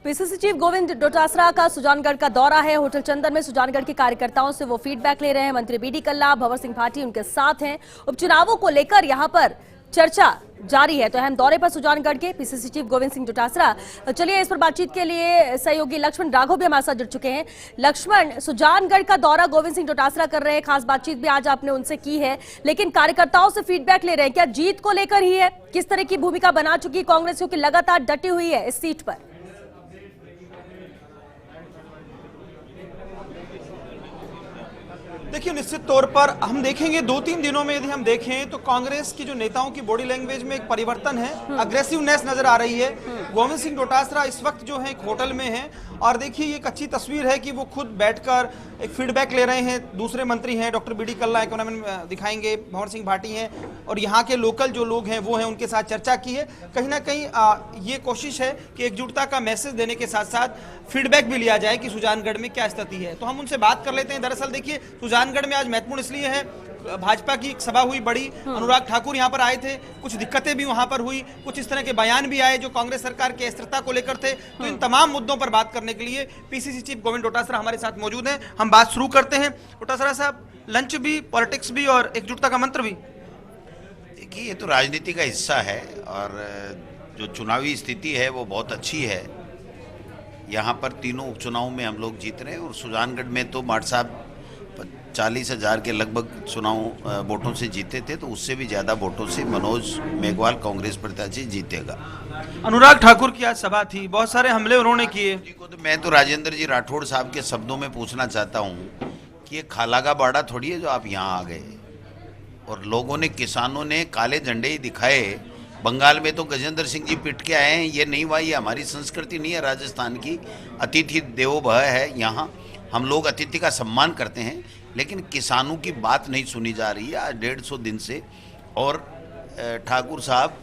PCC chief Govind Dotasra का सुजानगढ़ का दौरा है। होटल चंदन में सुजानगढ़ के कार्यकर्ताओं से वो फीडबैक ले रहे हैं। मंत्री बीडी कल्ला, भंवर सिंह भाटी उनके साथ हैं। उपचुनावों को लेकर यहां पर चर्चा जारी है। तो अहम दौरे पर सुजानगढ़ के पीसीसी चीफ गोविंद सिंह डोटासरा। चलिए इस पर बातचीत के लिए सहयोगी लक्ष्मण राघव भी हमारे साथ जुड़ चुके हैं। लक्ष्मण, सुजानगढ़ का दौरा गोविंद सिंह डोटासरा कर रहे हैं, खास बातचीत भी आज आपने उनसे की है, लेकिन कार्यकर्ताओं से फीडबैक ले रहे हैं। क्या जीत को लेकर ही है? किस तरह की भूमिका बना चुकी कांग्रेस, क्योंकि लगातार डटी हुई है इस सीट पर? देखिए, निश्चित तौर पर हम देखेंगे 2-3 दिनों में यदि हम देखें तो कांग्रेस की जो नेताओं की बॉडी लैंग्वेज में एक परिवर्तन है, अग्रेसिवनेस नजर आ रही है। गोविंद सिंह डोटासरा इस वक्त जो है एक होटल में है और देखिए ये एक अच्छी तस्वीर है कि वो खुद बैठकर एक फीडबैक ले रहे हैं। दूसरे मंत्री हैं, डॉक्टर बीडी कल्ला इकोनॉमी दिखाएंगे, भंवर सिंह भाटी हैं और यहाँ के लोकल जो लोग हैं वो हैं, उनके साथ चर्चा की है। कहीं ना कहीं ये कोशिश है कि एकजुटता का मैसेज देने के साथ साथ फीडबैक भी लिया जाए कि सुजानगढ़ में क्या स्थिति है। तो हम उनसे बात कर लेते हैं। दरअसल देखिए, सुजानगढ़ में आज महत्वपूर्ण इसलिए है, भाजपा की एक सभा हुई बड़ी, अनुराग ठाकुर यहां पर आए थे, कुछ दिक्कतें भी वहां पर हुई, कुछ इस तरह के बयान भी आए जो कांग्रेस सरकार की अस्थिरता को लेकर थे। तो इन तमाम मुद्दों पर बात करने के लिए पीसीसी चीफ गोविंद डोटासरा हमारे साथ मौजूद हैं। हम बात शुरू करते हैं। डोटासरा साहब, लंच भी, पॉलिटिक्स भी और एकजुटता का मंत्र भी। देखिए, ये तो राजनीति का हिस्सा है और जो चुनावी स्थिति है वो बहुत अच्छी है। यहाँ पर तीनों उपचुनाव में हम लोग जीत रहे हैं और सुजानगढ़ में तो माट साहब 40,000 के लगभग चुनाव वोटों से जीते थे, तो उससे भी ज़्यादा वोटों से मनोज मेघवाल कांग्रेस प्रत्याशी जीतेगा। अनुराग ठाकुर की आज सभा थी, बहुत सारे हमले उन्होंने किए। तो मैं तो राजेंद्र जी राठौड़ साहब के शब्दों में पूछना चाहता हूँ कि ये खाला का बाड़ा थोड़ी है जो आप यहाँ आ गए और लोगों ने, किसानों ने काले झंडे ही दिखाए। बंगाल में तो गजेंद्र सिंह जी पिट के आए हैं। ये नहीं हुआ, ये हमारी संस्कृति नहीं है राजस्थान की। अतिथि देवो भव है, यहाँ हम लोग अतिथि का सम्मान करते हैं, लेकिन किसानों की बात नहीं सुनी जा रही है आज 150 दिन से। और ठाकुर साहब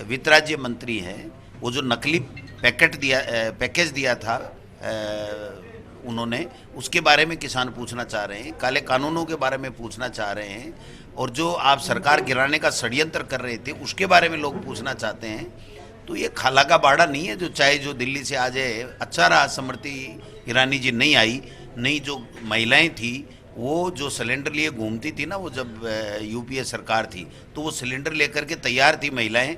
वित्त राज्य मंत्री हैं, वो जो नकली पैकेज दिया था उन्होंने, उसके बारे में किसान पूछना चाह रहे हैं, काले कानूनों के बारे में पूछना चाह रहे हैं और जो आप सरकार गिराने का षड्यंत्र कर रहे थे उसके बारे में लोग पूछना चाहते हैं। तो ये खाला का बाड़ा नहीं है जो चाहे जो दिल्ली से आ जाए। अच्छा रहा स्मृति ईरानी जी नहीं आई, नहीं जो महिलाएं थी वो जो सिलेंडर लिए घूमती थी ना, वो जब यूपीए सरकार थी तो वो सिलेंडर लेकर के तैयार थी महिलाएं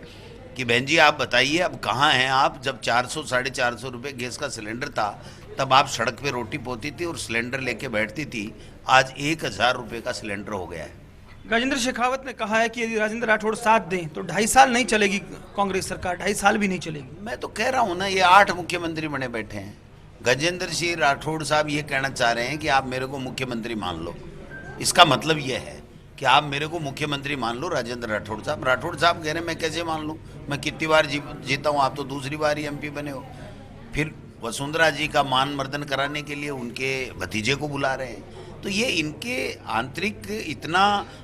कि बहन जी आप बताइए अब कहाँ हैं आप। जब 400-450 रुपये गैस का सिलेंडर था तब आप सड़क पे रोटी पोती थी और सिलेंडर लेके बैठती थी। आज 1,000 रुपये का सिलेंडर हो गया है। गजेंद्र शेखावत ने कहा है कि यदि राजेंद्र राठौड़ साथ दें तो 2.5 साल नहीं चलेगी कांग्रेस सरकार, 2.5 साल भी नहीं चलेगी। मैं तो कह रहा हूँ ना, ये 8 मुख्यमंत्री बने बैठे हैं। गजेंद्र सिंह राठौड़ साहब ये कहना चाह रहे हैं कि आप मेरे को मुख्यमंत्री मान लो। इसका मतलब ये है कि आप मेरे को मुख्यमंत्री मान लो राजेंद्र राठौड़ साहब। राठौड़ साहब कह रहे हैं मैं कैसे मान लूँ, मैं कितनी बार जीता हूँ, आप तो दूसरी बार ही एमपी बने हो। फिर वसुंधरा जी का मान मर्दन कराने के लिए उनके भतीजे को बुला रहे हैं। तो ये इनके आंतरिक इतना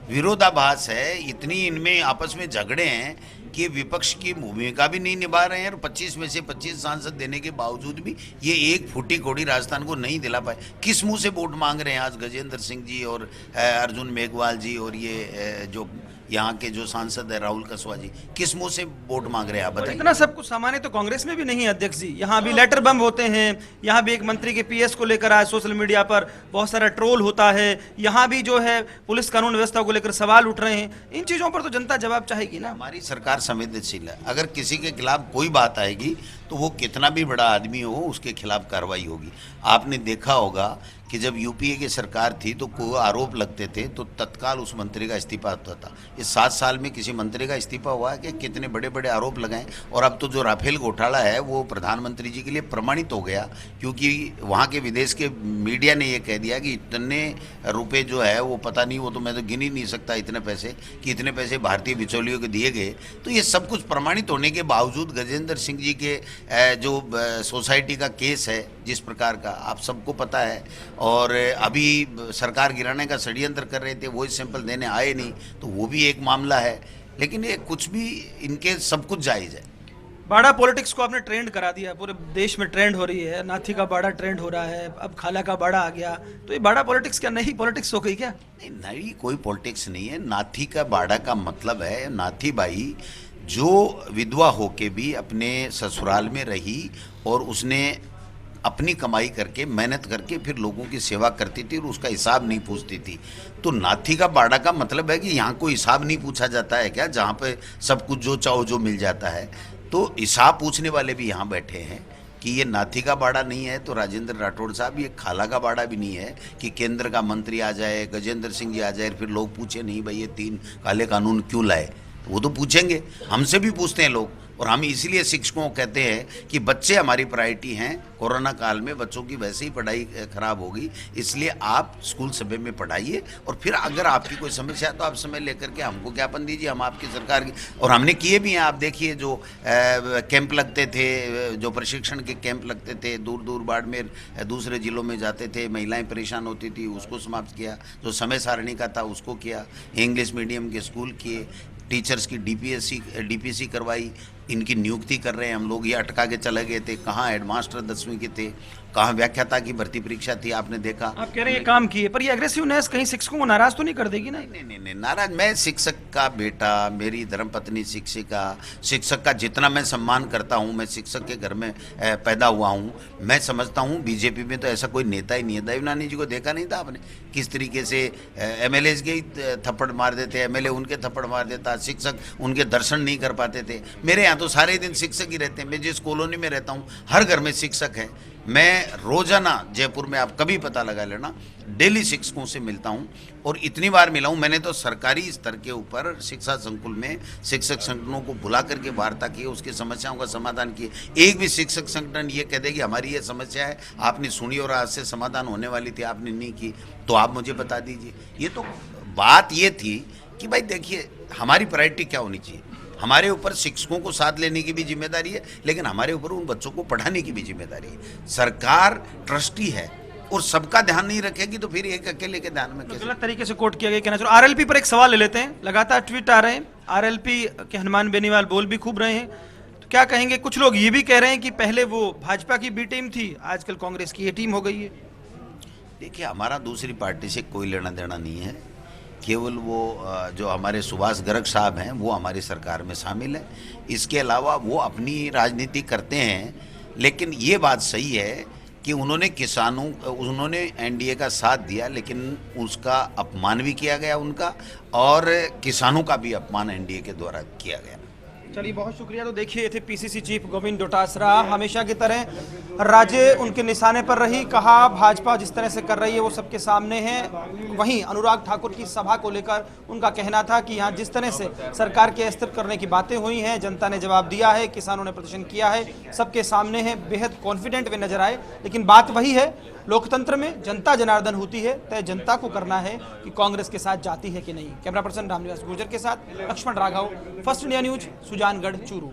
विरोधाभास है, इतनी इनमें आपस में झगड़े हैं कि विपक्ष की भूमिका भी नहीं निभा रहे हैं और 25 में से 25 सांसद देने के बावजूद भी ये एक फूटी कोड़ी राजस्थान को नहीं दिला पाए। किस मुंह से वोट मांग रहे हैं आज गजेंद्र सिंह जी और अर्जुन मेघवाल जी और ये जो यहाँ के जो सांसद है राहुल कसवा जी, किस मुंह से वोट मांग रहे हैं आप बताइए। इतना सब कुछ सामान्य तो कांग्रेस में भी नहीं है अध्यक्ष जी। यहाँ भी लेटर बम होते हैं, यहाँ भी एक मंत्री के पीएस को लेकर आज सोशल मीडिया पर बहुत सारा ट्रोल होता है, यहाँ भी जो है पुलिस कानून व्यवस्था को लेकर सवाल उठ रहे हैं। इन चीजों पर तो जनता जवाब चाहेगी ना। हमारी सरकार संवेदनशील है, अगर किसी के खिलाफ कोई बात आएगी तो वो कितना भी बड़ा आदमी हो उसके खिलाफ कार्रवाई होगी। आपने देखा होगा कि जब यूपीए की सरकार थी तो कोई आरोप लगते थे तो तत्काल उस मंत्री का इस्तीफा होता था। इस 7 साल में किसी मंत्री का इस्तीफा हुआ है कि कितने बड़े बड़े आरोप लगाए। और अब तो जो राफेल घोटाला है वो प्रधानमंत्री जी के लिए प्रमाणित हो गया, क्योंकि वहाँ के विदेश के मीडिया ने ये कह दिया कि इतने रुपए जो है वो पता नहीं, वो तो मैं तो गिन ही नहीं सकता इतने पैसे, कि इतने पैसे भारतीय बिचौलियों को दिए गए। तो ये सब कुछ प्रमाणित होने के बावजूद गजेंद्र सिंह जी के जो सोसाइटी का केस है जिस प्रकार का आप सबको पता है, और अभी सरकार गिराने का षड्यंत्र कर रहे थे, वो सैंपल देने आए नहीं, तो वो भी एक मामला है। लेकिन ये कुछ भी इनके सब कुछ जायज़ है। बाड़ा पॉलिटिक्स को आपने ट्रेंड करा दिया, पूरे देश में ट्रेंड हो रही है। नाथी का बाड़ा ट्रेंड हो रहा है, अब खाला का बाड़ा आ गया, तो ये बाड़ा पॉलिटिक्स क्या नई पॉलिटिक्स हो गई क्या? नहीं, नई कोई पॉलिटिक्स नहीं है। नाथी का बाड़ा का मतलब है नाथी भाई जो विधवा होके भी अपने ससुराल में रही और उसने अपनी कमाई करके मेहनत करके फिर लोगों की सेवा करती थी और उसका हिसाब नहीं पूछती थी। तो नाथी का बाड़ा का मतलब है कि यहाँ कोई हिसाब नहीं पूछा जाता है क्या, जहाँ पे सब कुछ जो चाहो जो मिल जाता है। तो हिसाब पूछने वाले भी यहाँ बैठे हैं कि ये नाथी का बाड़ा नहीं है तो राजेंद्र राठौड़ साहब ये खाला का बाड़ा भी नहीं है कि केंद्र का मंत्री आ जाए, गजेंद्र सिंह जी आ जाए, फिर लोग पूछे नहीं भाई ये 3 काले कानून क्यों लाए। वो तो पूछेंगे, हमसे भी पूछते हैं लोग। और हम इसीलिए शिक्षकों को कहते हैं कि बच्चे हमारी प्रायोरिटी हैं। कोरोना काल में बच्चों की वैसे ही पढ़ाई खराब होगी, इसलिए आप स्कूल समय में पढ़ाइए और फिर अगर आपकी कोई समस्या है तो आप समय लेकर के हमको ज्ञापन दीजिए, हम आपकी सरकार की। और हमने किए भी हैं। आप देखिए जो कैंप लगते थे, जो प्रशिक्षण के कैंप लगते थे, दूर दूर बाड़मेर दूसरे ज़िलों में जाते थे, महिलाएं परेशान होती थी, उसको समाप्त किया। जो समय सारणी का था उसको किया। इंग्लिश मीडियम के स्कूल किए, टीचर्स की डीपीसी करवाई, इनकी नियुक्ति कर रहे हैं हम लोग। ये अटका के चले गए थे, कहाँ हेडमास्टर 10वीं के थे, कहाँ व्याख्याता की भर्ती परीक्षा थी, आपने देखा। आप कह रहे हैं ये काम किए, पर ये एग्रेसिवनेस कहीं शिक्षकों को नाराज तो नहीं कर देगी ना? नहीं, नाराज। मैं शिक्षक का बेटा, मेरी धर्मपत्नी शिक्षिका, शिक्षक का जितना मैं सम्मान करता हूँ, मैं शिक्षक के घर में पैदा हुआ हूँ। मैं समझता हूँ बीजेपी में तो ऐसा कोई नेता ही नहीं है। देवनानी जी को देखा नहीं था आपने किस तरीके से एमएलए के ही थप्पड़ मार देते, एमएलए उनके थप्पड़ मार देता, शिक्षक उनके दर्शन नहीं कर पाते थे। मेरे यहाँ तो सारे दिन शिक्षक ही रहते हैं। मैं जिस कॉलोनी में रहता हूँ हर घर में शिक्षक है। मैं रोजाना जयपुर में, आप कभी पता लगा लेना, डेली शिक्षकों से मिलता हूं और इतनी बार मिला हूं। मैंने तो सरकारी स्तर के ऊपर शिक्षा संकुल में शिक्षक संगठनों को बुला करके वार्ता की, उसकी समस्याओं का समाधान किए। एक भी शिक्षक संगठन ये कह दे कि हमारी ये समस्या है, आपने सुनी और आज से समाधान होने वाली थी, आपने नहीं की, तो आप मुझे बता दीजिए। ये तो बात ये थी कि भाई देखिए हमारी प्रायोरिटी क्या होनी चाहिए। हमारे ऊपर शिक्षकों को साथ लेने की भी जिम्मेदारी है, लेकिन हमारे ऊपर उन बच्चों को पढ़ाने की भी जिम्मेदारी है। सरकार ट्रस्टी है और सबका ध्यान नहीं रखेगी तो फिर एक अकेले के ध्यान में कैसे? गलत तरीके से कोट किया गया कहना चाहिए। आरएलपी पर एक सवाल ले लेते हैं। लगातार ट्वीट आ रहे हैं, आरएलपी के हनुमान बेनीवाल बोल भी खूब रहे हैं, तो क्या कहेंगे? कुछ लोग ये भी कह रहे हैं कि पहले वो भाजपा की बी टीम थी, आजकल कांग्रेस की ए टीम हो गई है। देखिए हमारा दूसरी पार्टी से कोई लेना देना नहीं है। केवल वो जो हमारे सुभाष गर्ग साहब हैं वो हमारी सरकार में शामिल है। इसके अलावा वो अपनी राजनीति करते हैं, लेकिन ये बात सही है कि उन्होंने एनडीए का साथ दिया, लेकिन उसका अपमान भी किया गया उनका, और किसानों का भी अपमान एनडीए के द्वारा किया गया। चलिए बहुत शुक्रिया। तो देखिए ये थे पीसीसी चीफ गोविंद डोटासरा। हमेशा की तरह राज्य उनके निशाने पर रही, कहा भाजपा जिस तरह से कर रही है वो सबके सामने है। वहीं अनुराग ठाकुर की सभा को लेकर उनका कहना था कि यहाँ जिस तरह से सरकार के अस्थिर करने की बातें हुई हैं, जनता ने जवाब दिया है, किसानों ने प्रदर्शन किया है, सबके सामने है, बेहद कॉन्फिडेंट वे नजर आए। लेकिन बात वही है, लोकतंत्र में जनता जनार्दन होती है, तय जनता को करना है कि कांग्रेस के साथ जाती है कि नहीं। कैमरा पर्सन रामनिवास गुर्जर के साथ Lakshman Raghav, first India news, Sujangarh, Churu.